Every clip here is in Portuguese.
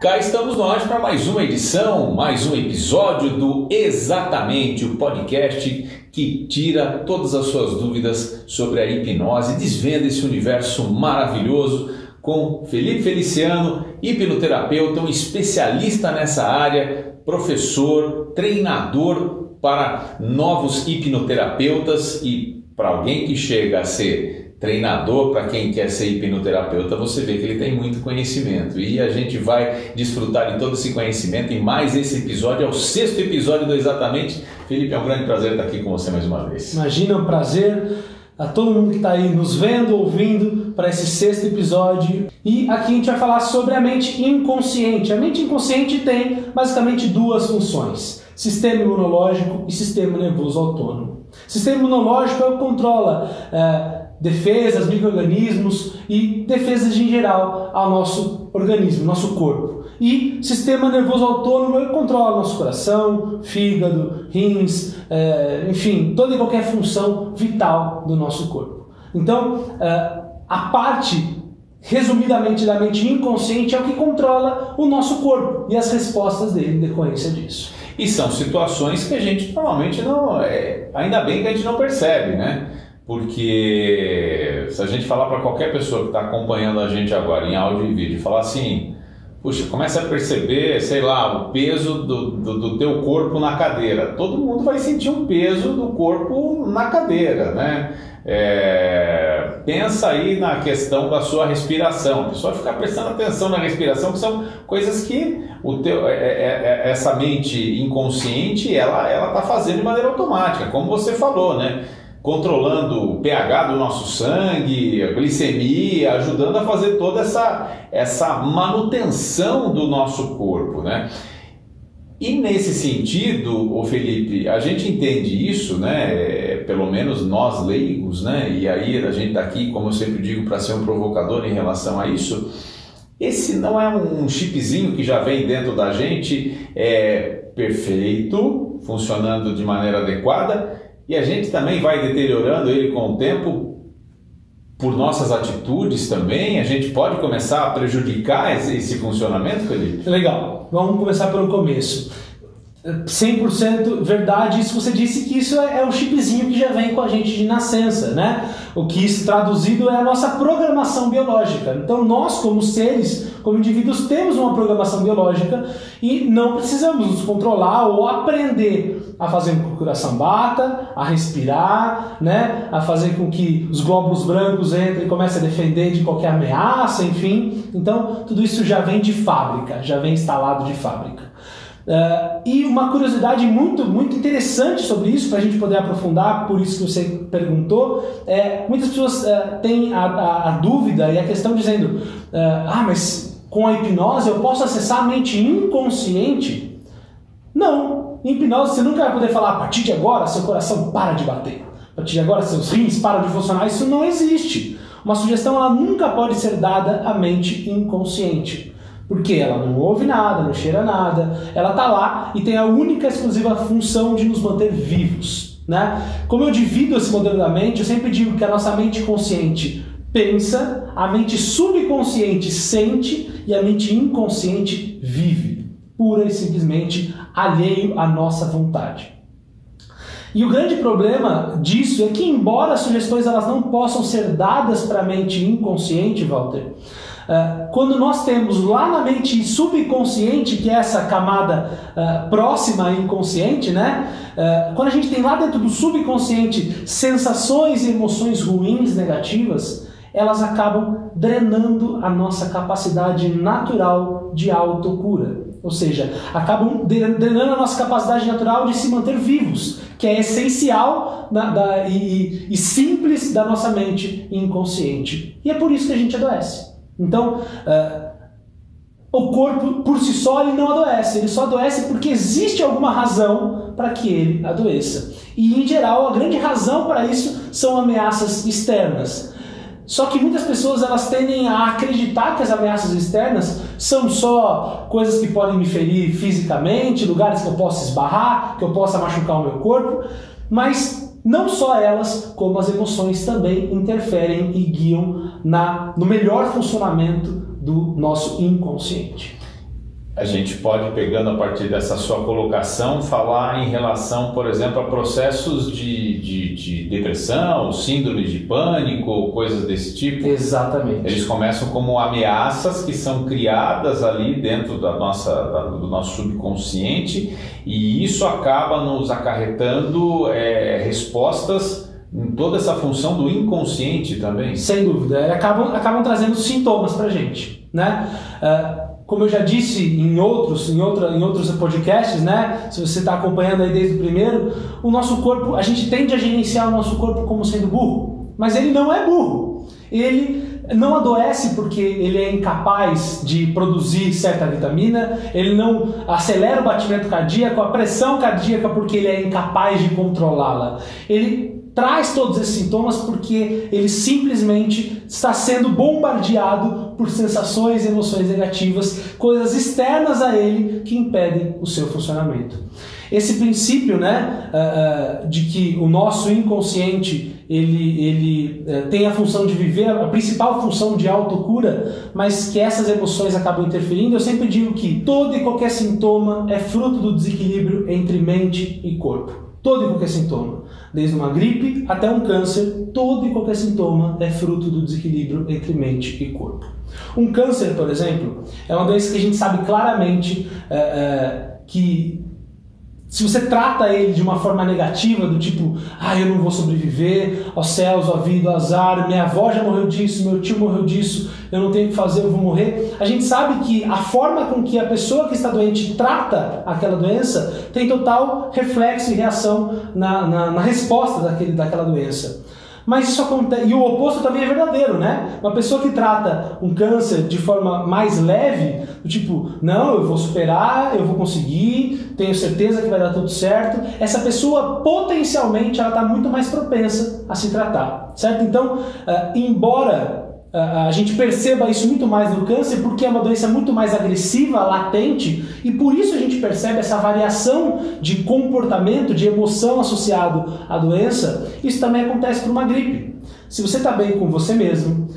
Cá estamos nós para mais uma edição, mais um episódio do Exatamente, o podcast que tira todas as suas dúvidas sobre a hipnose, desvenda esse universo maravilhoso com Felipe Feliciano, hipnoterapeuta, um especialista nessa área, professor, treinador para novos hipnoterapeutas e para alguém que chega a ser treinador, para quem quer ser hipnoterapeuta, você vê que ele tem muito conhecimento e a gente vai desfrutar de todo esse conhecimento em mais esse episódio, é o 6º episódio do Exatamente. Felipe, é um grande prazer estar aqui com você mais uma vez. Imagina, um prazer a todo mundo que está aí nos vendo, ouvindo para esse 6º episódio. E aqui a gente vai falar sobre a mente inconsciente. A mente inconsciente tem basicamente duas funções: sistema imunológico e sistema nervoso autônomo. Sistema imunológico controla defesas, micro-organismos e defesas em geral ao nosso organismo, nosso corpo. E sistema nervoso autônomo controla nosso coração, fígado, rins, enfim, toda e qualquer função vital do nosso corpo. Então, a parte, resumidamente, da mente inconsciente é o que controla o nosso corpo e as respostas dele em decorrência disso. E são situações que a gente normalmente não... ainda bem que a gente não percebe, né? Porque se a gente falar para qualquer pessoa que está acompanhando a gente agora em áudio e vídeo, falar assim, puxa, começa a perceber, sei lá, o peso do teu corpo na cadeira. Todo mundo vai sentir um peso do corpo na cadeira, né? Pensa aí na questão da sua respiração. A pessoa ficar prestando atenção na respiração, que são coisas que essa mente inconsciente ela está fazendo de maneira automática, como você falou, né? Controlando o pH do nosso sangue, a glicemia, ajudando a fazer toda essa manutenção do nosso corpo, né? E nesse sentido, ô Felipe, a gente entende isso, né? Pelo menos nós leigos, né? E aí a gente está aqui, como eu sempre digo, para ser um provocador em relação a isso. Esse não é um chipzinho que já vem dentro da gente, perfeito, funcionando de maneira adequada, e a gente também vai deteriorando ele com o tempo por nossas atitudes também. A gente pode começar a prejudicar esse funcionamento, Felipe? Legal, vamos começar pelo começo. 100% verdade, isso você disse que isso é um chipzinho que já vem com a gente de nascença, né? O que isso traduzido é a nossa programação biológica. Então nós, como seres, como indivíduos, temos uma programação biológica e não precisamos nos controlar ou aprender a fazer com que o coração bata, a respirar, né? A fazer com que os glóbulos brancos entrem e comecem a defender de qualquer ameaça, enfim. Então tudo isso já vem de fábrica, já vem instalado de fábrica. E uma curiosidade muito muito sobre isso, para a gente poder aprofundar, por isso que você perguntou, muitas pessoas têm a dúvida e a questão dizendo, mas com a hipnose eu posso acessar a mente inconsciente? Não, em hipnose você nunca vai poder falar, a partir de agora seu coração para de bater, a partir de agora seus rins param de funcionar. Isso não existe. Uma sugestão ela nunca pode ser dada à mente inconsciente. Porque ela não ouve nada, não cheira nada, ela está lá e tem a única exclusiva função de nos manter vivos, né? Como eu divido esse modelo da mente, eu sempre digo que a nossa mente consciente pensa, a mente subconsciente sente e a mente inconsciente vive, pura e simplesmente alheio à nossa vontade. E o grande problema disso é que, embora as sugestões elas não possam ser dadas para a mente inconsciente, Walter, quando nós temos lá na mente subconsciente, que é essa camada próxima à inconsciente, né? Quando a gente tem lá dentro do subconsciente sensações e emoções ruins, negativas, elas acabam drenando a nossa capacidade natural de autocura. Ou seja, acabam drenando a nossa capacidade natural de se manter vivos, que é essencial e simples da nossa mente inconsciente. E é por isso que a gente adoece. Então, o corpo por si só ele não adoece, ele só adoece porque existe alguma razão para que ele adoeça. E em geral a grande razão para isso são ameaças externas. Só que muitas pessoas elas tendem a acreditar que as ameaças externas são só coisas que podem me ferir fisicamente, lugares que eu possa esbarrar, que eu possa machucar o meu corpo, mas não só elas, como as emoções também interferem e guiam no melhor funcionamento do nosso inconsciente. A gente pode, pegando a partir dessa sua colocação, falar em relação, por exemplo, a processos de depressão, síndrome de pânico, coisas desse tipo. Exatamente. Eles começam como ameaças que são criadas ali dentro do nosso subconsciente, e isso acaba nos acarretando respostas em toda essa função do inconsciente também. Sem dúvida. Acabam trazendo sintomas pra gente, né? Como eu já disse em outros podcasts, né? Se você está acompanhando aí desde o primeiro, o nosso corpo, a gente tende a gerenciar o nosso corpo como sendo burro, mas ele não é burro. Ele não adoece porque ele é incapaz de produzir certa vitamina, ele não acelera o batimento cardíaco, a pressão cardíaca porque ele é incapaz de controlá-la. Ele traz todos esses sintomas porque ele simplesmente está sendo bombardeado por sensações e emoções negativas, coisas externas a ele que impedem o seu funcionamento. Esse princípio, né, de que o nosso inconsciente ele tem a função de viver, a principal função de autocura, mas que essas emoções acabam interferindo, eu sempre digo que todo e qualquer sintoma é fruto do desequilíbrio entre mente e corpo. Todo e qualquer sintoma, desde uma gripe até um câncer, todo e qualquer sintoma é fruto do desequilíbrio entre mente e corpo. Um câncer, por exemplo, é uma doença que a gente sabe claramente que se você trata ele de uma forma negativa, do tipo, eu não vou sobreviver, ó céus, ó vida, ó azar, minha avó já morreu disso, meu tio morreu disso, eu não tenho o que fazer, eu vou morrer. A gente sabe que a forma com que a pessoa que está doente trata aquela doença tem total reflexo e reação na resposta daquela doença. Mas isso acontece, e o oposto também é verdadeiro, né? Uma pessoa que trata um câncer de forma mais leve, do tipo, não, eu vou superar, eu vou conseguir, tenho certeza que vai dar tudo certo, essa pessoa potencialmente ela está muito mais propensa a se tratar, certo? Então, embora a gente perceba isso muito mais no câncer, porque é uma doença muito mais agressiva, latente, e por isso a gente percebe essa variação de comportamento, de emoção associado à doença. Isso também acontece para uma gripe. Se você está bem com você mesmo,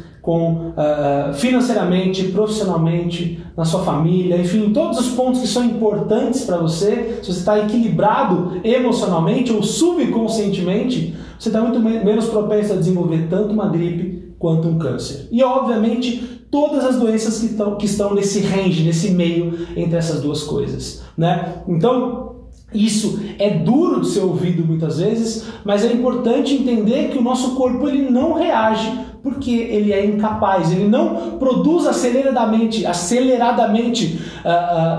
financeiramente, profissionalmente, na sua família, enfim, todos os pontos que são importantes para você, se você está equilibrado emocionalmente ou subconscientemente, você está muito menos propenso a desenvolver tanto uma gripe quanto um câncer. E, obviamente, todas as doenças que estão nesse range, nesse meio entre essas duas coisas, né? Então, isso é duro de ser ouvido muitas vezes, mas é importante entender que o nosso corpo ele não reage porque ele é incapaz, ele não produz aceleradamente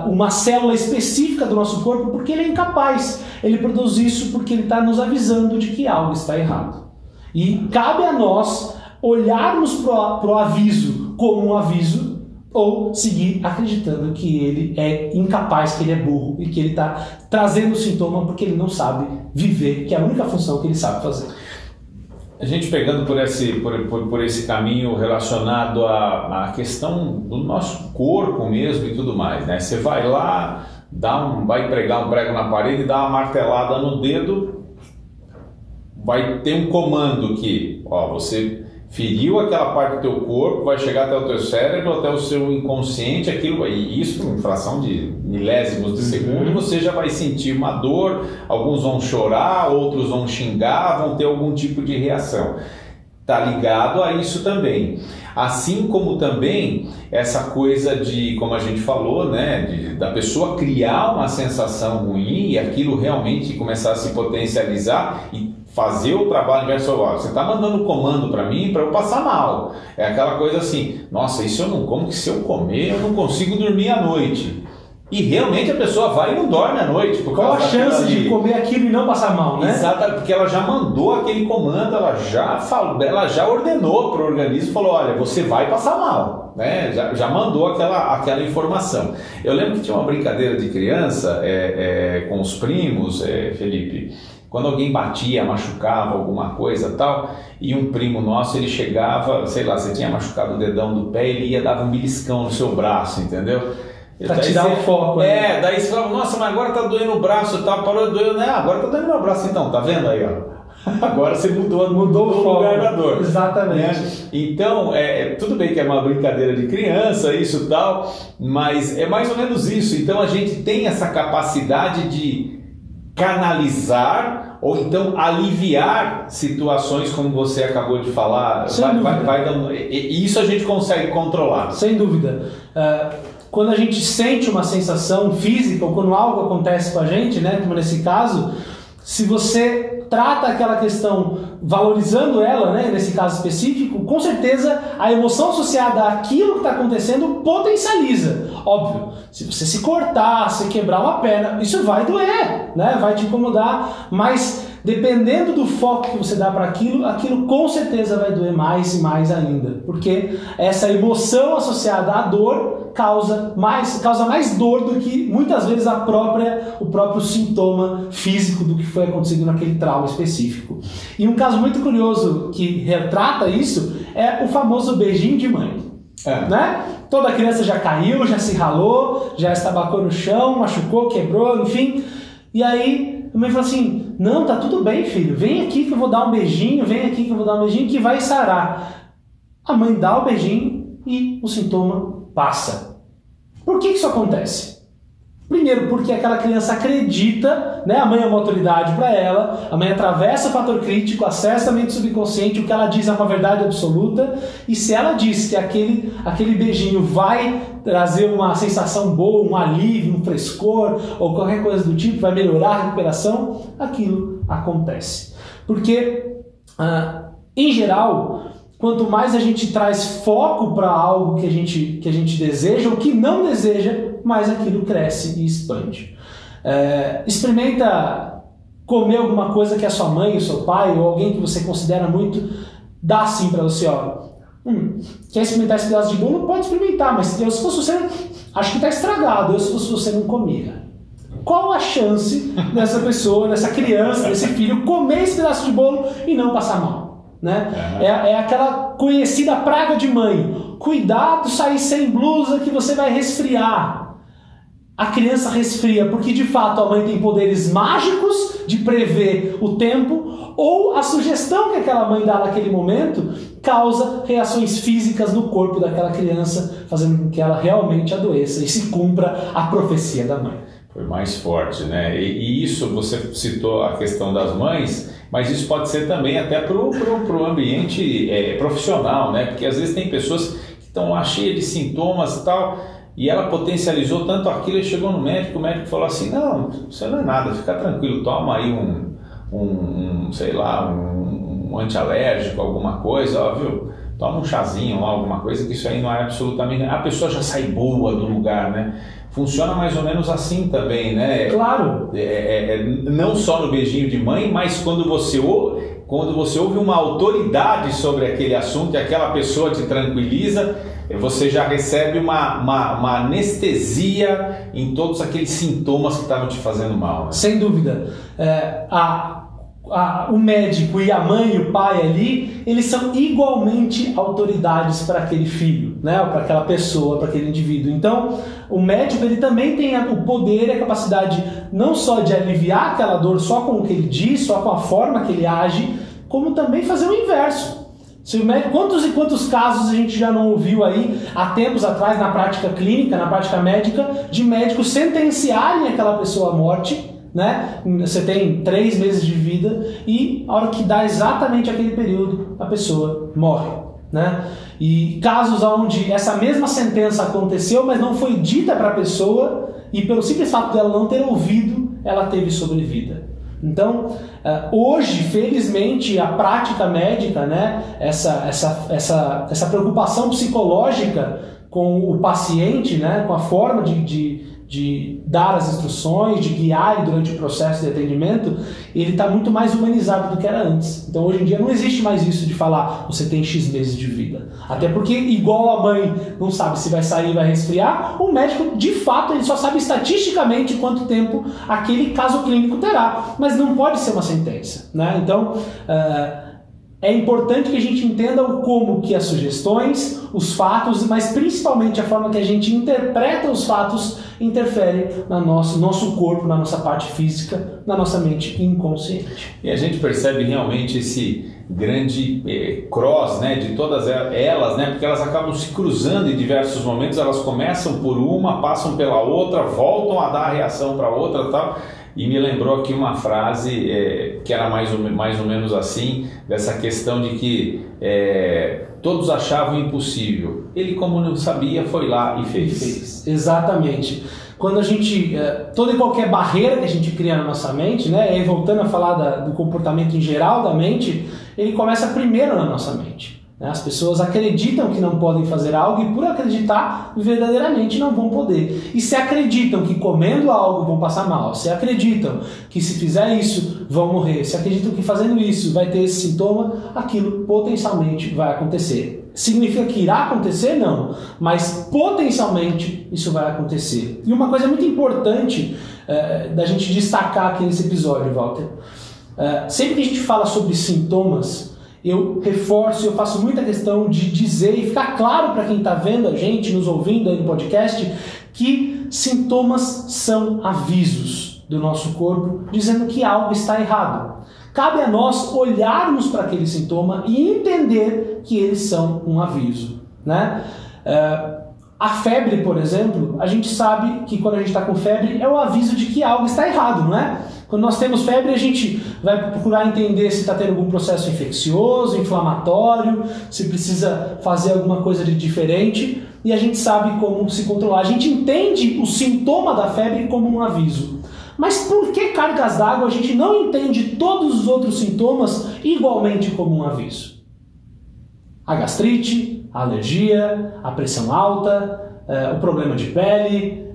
uma célula específica do nosso corpo porque ele é incapaz. Ele produz isso porque ele está nos avisando de que algo está errado. E cabe a nós olharmos para o aviso como um aviso ou seguir acreditando que ele é incapaz, que ele é burro e que ele está trazendo sintoma porque ele não sabe viver, que é a única função que ele sabe fazer. A gente pegando por esse caminho relacionado à questão do nosso corpo mesmo e tudo mais, né? Você vai lá, vai pregar um prego na parede e dá uma martelada no dedo, vai ter um comando que, você feriu aquela parte do teu corpo, vai chegar até o teu cérebro, até o seu inconsciente, e isso em fração de milésimos de segundo, você já vai sentir uma dor, alguns vão chorar, outros vão xingar, vão ter algum tipo de reação. Está ligado a isso também. Assim como também essa coisa de, como a gente falou, né, da pessoa criar uma sensação ruim e aquilo realmente começar a se potencializar e fazer o trabalho inverso. Você está mandando comando para mim para eu passar mal. É aquela coisa assim, nossa, isso eu não como, que se eu comer eu não consigo dormir à noite. E realmente a pessoa vai e não dorme à noite. Qual a chance de comer aquilo e não passar mal, né? Exato, porque ela já mandou aquele comando, ela já ordenou para o organismo, falou, olha, você vai passar mal, né? Já mandou aquela informação. Eu lembro que tinha uma brincadeira de criança com os primos, Felipe, quando alguém batia, machucava alguma coisa tal, e um primo nosso, ele chegava, sei lá, você tinha machucado o dedão do pé, ele ia dar um beliscão no seu braço, entendeu? Pra te dar um foco. Daí você fala, nossa, mas agora tá doendo o braço e tal, parou de doer, né? Agora tá doendo meu braço então, tá vendo aí, ó? Agora você mudou o foco. lugar da dor. Exatamente. Né? Então, tudo bem que é uma brincadeira de criança, isso e tal, mas é mais ou menos isso. Então a gente tem essa capacidade de canalizar ou então aliviar situações como você acabou de falar. E isso a gente consegue controlar. Sem dúvida. Quando a gente sente uma sensação física ou quando algo acontece com a gente, né, como nesse caso, se você trata aquela questão valorizando ela, né, nesse caso específico, com certeza a emoção associada àquilo que está acontecendo potencializa. Óbvio, se você se cortar, se quebrar uma perna, isso vai doer, né, vai te incomodar, mas dependendo do foco que você dá para aquilo com certeza vai doer mais e mais ainda, porque essa emoção associada à dor causa mais dor do que muitas vezes o próprio sintoma físico do que foi acontecido naquele trauma específico. E um caso muito curioso que retrata isso é o famoso beijinho de mãe. Né? Toda criança já caiu, já se ralou, já estabacou no chão, machucou, quebrou, enfim. E aí a mãe fala assim: não, tá tudo bem, filho, vem aqui que eu vou dar um beijinho, que vai sarar. A mãe dá o beijinho e o sintoma passa. Por que isso acontece? Primeiro, porque aquela criança acredita, né? A mãe é uma autoridade para ela, a mãe atravessa o fator crítico, acessa a mente subconsciente, o que ela diz é uma verdade absoluta, e se ela diz que aquele beijinho vai trazer uma sensação boa, um alívio, um frescor, ou qualquer coisa do tipo, vai melhorar a recuperação, aquilo acontece. Porque, em geral, quanto mais a gente traz foco para algo que a gente deseja ou que não deseja, mais aquilo cresce e expande. Experimenta comer alguma coisa que a sua mãe, o seu pai ou alguém que você considera muito dá assim para você, ó. Quer experimentar esse pedaço de bolo? Pode experimentar, mas se fosse você, acho que está estragado. Se fosse você, não comia. Qual a chance dessa pessoa, dessa criança, desse filho comer esse pedaço de bolo e não passar mal? Né? É aquela conhecida praga de mãe. Cuidado, sair sem blusa que você vai resfriar. A criança resfria porque de fato a mãe tem poderes mágicos de prever o tempo, ou a sugestão que aquela mãe dá naquele momento causa reações físicas no corpo daquela criança, fazendo com que ela realmente adoeça e se cumpra a profecia da mãe. Foi mais forte, né? E isso, você citou a questão das mães, mas isso pode ser também até para o ambiente profissional, né? Porque às vezes tem pessoas que estão lá cheias de sintomas e tal, e ela potencializou tanto aquilo e chegou no médico, o médico falou assim: não, isso não é nada, fica tranquilo, toma aí um antialérgico, alguma coisa, ó, viu? Toma um chazinho lá, alguma coisa, que isso aí não é absolutamente... A pessoa já sai boa do lugar, né? Funciona mais ou menos assim também, né? Claro! Não só no beijinho de mãe, mas quando você ouve uma autoridade sobre aquele assunto e aquela pessoa te tranquiliza, você já recebe uma anestesia em todos aqueles sintomas que estavam te fazendo mal. Né? Sem dúvida. O médico e a mãe e o pai ali, eles são igualmente autoridades para aquele filho, né? Para aquela pessoa, para aquele indivíduo. Então, o médico ele também tem o poder e a capacidade não só de aliviar aquela dor só com o que ele diz, só com a forma que ele age, como também fazer o inverso. Quantos e quantos casos a gente já não ouviu aí há tempos atrás na prática clínica, na prática médica, de médicos sentenciarem aquela pessoa à morte, né? Você tem 3 meses de vida e a hora que dá exatamente aquele período, a pessoa morre, né? E casos onde essa mesma sentença aconteceu, mas não foi dita para a pessoa e pelo simples fato dela não ter ouvido, ela teve sobrevida. Então, hoje, felizmente, a prática médica, né, essa preocupação psicológica com o paciente, né, com a forma de dar as instruções, de guiar ele durante o processo de atendimento, ele está muito mais humanizado do que era antes. Então, hoje em dia, não existe mais isso de falar você tem X meses de vida. Até porque, igual a mãe não sabe se vai sair e vai resfriar, o médico, de fato, ele só sabe estatisticamente quanto tempo aquele caso clínico terá. Mas não pode ser uma sentença, né? Então, é importante que a gente entenda o como que as sugestões, os fatos, mas principalmente a forma que a gente interpreta os fatos interfere no nosso corpo, na nossa parte física, na nossa mente inconsciente. E a gente percebe realmente esse grande cross, né, de todas elas, né, porque elas acabam se cruzando em diversos momentos, elas começam por uma, passam pela outra, voltam a dar a reação para outra e tal. E me lembrou aqui uma frase que era mais ou menos assim, dessa questão de que todos achavam impossível. Ele, como não sabia, foi lá e fez. Exatamente. Quando a gente, toda e qualquer barreira que a gente cria na nossa mente, né, e aí voltando a falar do comportamento em geral da mente, ele começa primeiro na nossa mente. As pessoas acreditam que não podem fazer algo e por acreditar, verdadeiramente não vão poder. E se acreditam que comendo algo vão passar mal, se acreditam que se fizer isso vão morrer, se acreditam que fazendo isso vai ter esse sintoma, aquilo potencialmente vai acontecer. Significa que irá acontecer? Não, mas potencialmente isso vai acontecer. E uma coisa muito importante da gente destacar aqui nesse episódio, Walter, sempre que a gente fala sobre sintomas, eu reforço, eu faço muita questão de dizer e ficar claro para quem está vendo a gente, nos ouvindo aí no podcast, que sintomas são avisos do nosso corpo dizendo que algo está errado. Cabe a nós olharmos para aquele sintoma e entender que eles são um aviso, né? A febre, por exemplo, a gente sabe que quando a gente está com febre é o aviso de que algo está errado, não é? Quando nós temos febre, a gente vai procurar entender se está tendo algum processo infeccioso, inflamatório, se precisa fazer alguma coisa de diferente, e a gente sabe como se controlar. A gente entende o sintoma da febre como um aviso. Mas por que cargas d'água a gente não entende todos os outros sintomas igualmente como um aviso? A gastrite, a alergia, a pressão alta, o problema de pele,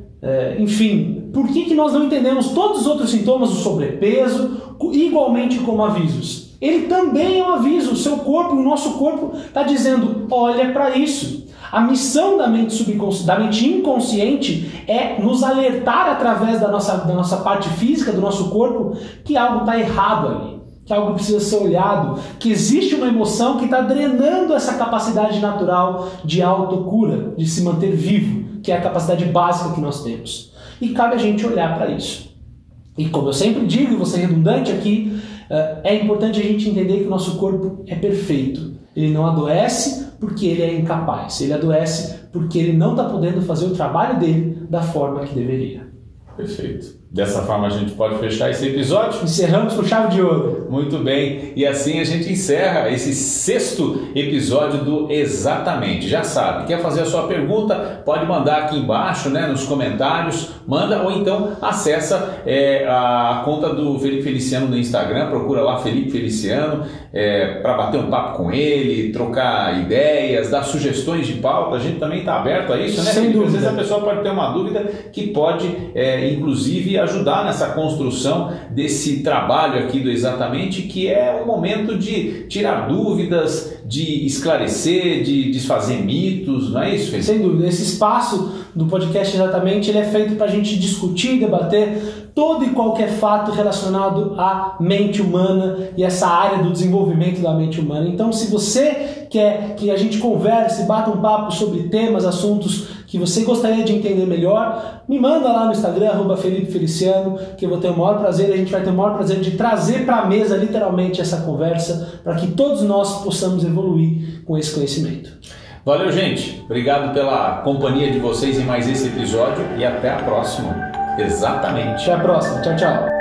enfim, por que nós não entendemos todos os outros sintomas do sobrepeso igualmente como avisos? Ele também é um aviso, o seu corpo, o nosso corpo está dizendo, olha para isso. A missão da mente inconsciente é nos alertar através da nossa parte física, do nosso corpo, que algo está errado ali, que algo precisa ser olhado, que existe uma emoção que está drenando essa capacidade natural de autocura, de se manter vivo, que é a capacidade básica que nós temos. E cabe a gente olhar para isso. E como eu sempre digo, e vou ser redundante aqui, é importante a gente entender que o nosso corpo é perfeito. Ele não adoece porque ele é incapaz. Ele adoece porque ele não está podendo fazer o trabalho dele da forma que deveria. Perfeito. Dessa forma a gente pode fechar esse episódio. Encerramos com chave de ouro. Muito bem. E assim a gente encerra esse 6º episódio do Exatamente. Já sabe, quer fazer a sua pergunta? Pode mandar aqui embaixo, né, nos comentários. Manda ou então acessa a conta do Felipe Feliciano no Instagram. Procura lá Felipe Feliciano para bater um papo com ele, trocar ideias, dar sugestões de pauta. A gente também está aberto a isso, né? Sem dúvida. Às vezes a pessoa pode ter uma dúvida que pode, inclusive, ajudar nessa construção desse trabalho aqui do Exatamente, que é um momento de tirar dúvidas, de esclarecer, de desfazer mitos, não é isso, Felipe? Sem dúvida. Esse espaço do podcast Exatamente ele é feito para a gente discutir, debater todo e qualquer fato relacionado à mente humana e essa área do desenvolvimento da mente humana. Então, se você quer que a gente converse, bata um papo sobre temas, assuntos que você gostaria de entender melhor, me manda lá no Instagram, @FelipeFeliciano, que eu vou ter o maior prazer, a gente vai ter o maior prazer de trazer para a mesa, literalmente, essa conversa, para que todos nós possamos evoluir com esse conhecimento. Valeu, gente. Obrigado pela companhia de vocês em mais esse episódio e até a próxima. Exatamente. Até a próxima. Tchau, tchau.